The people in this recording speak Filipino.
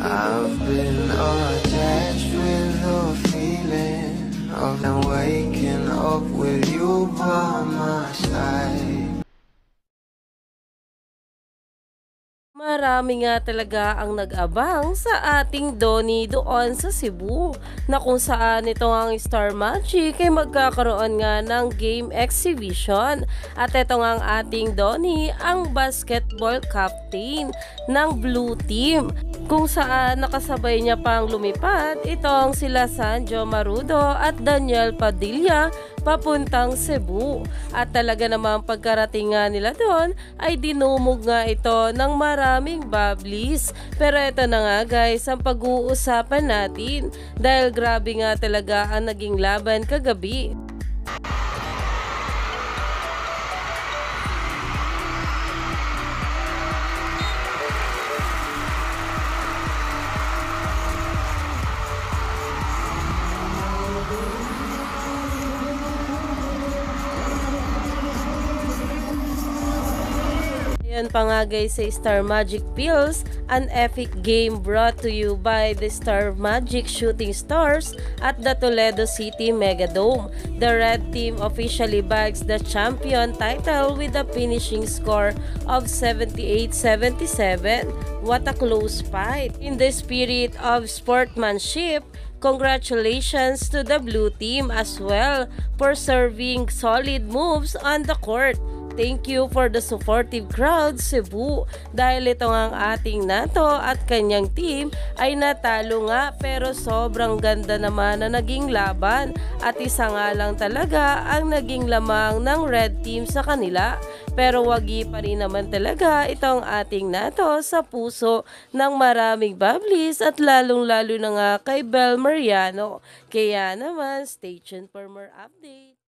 I've been attached with the feeling of not waking up with you by my side. Marami nga talaga ang nag-abang sa ating Donnie doon sa Cebu na kung saan ito ang Star Magic ay magkakaroon nga ng game exhibition. At ito nga ang ating Donnie, ang basketball captain ng Blue Team, kung saan nakasabay niya pang lumipad itong sila Sanjo Marudo at Daniel Padilla papuntang Cebu. At talaga namang pagkarating nga nila doon ay dinumog nga ito ng maraming bubblies. Pero ito na nga guys ang pag-uusapan natin dahil grabe nga talaga ang naging laban kagabi. Yan pa nga guys sa Star Magic Pills, an epic game brought to you by the Star Magic Shooting Stars at the Toledo City Megadome. The red team officially bags the champion title with a finishing score of 78-77. What a close fight! In the spirit of sportsmanship, congratulations to the blue team as well for serving solid moves on the court. Thank you for the supportive crowd, Cebu. Dahil ito nga ang ating NATO at kanyang team ay natalo nga pero sobrang ganda naman na naging laban. At isa nga lang talaga ang naging lamang ng red team sa kanila. Pero wagi pa rin naman talaga itong ating NATO sa puso ng maraming bubblies at lalong-lalo na nga kay Bel Mariano. Kaya naman, stay tuned for more updates.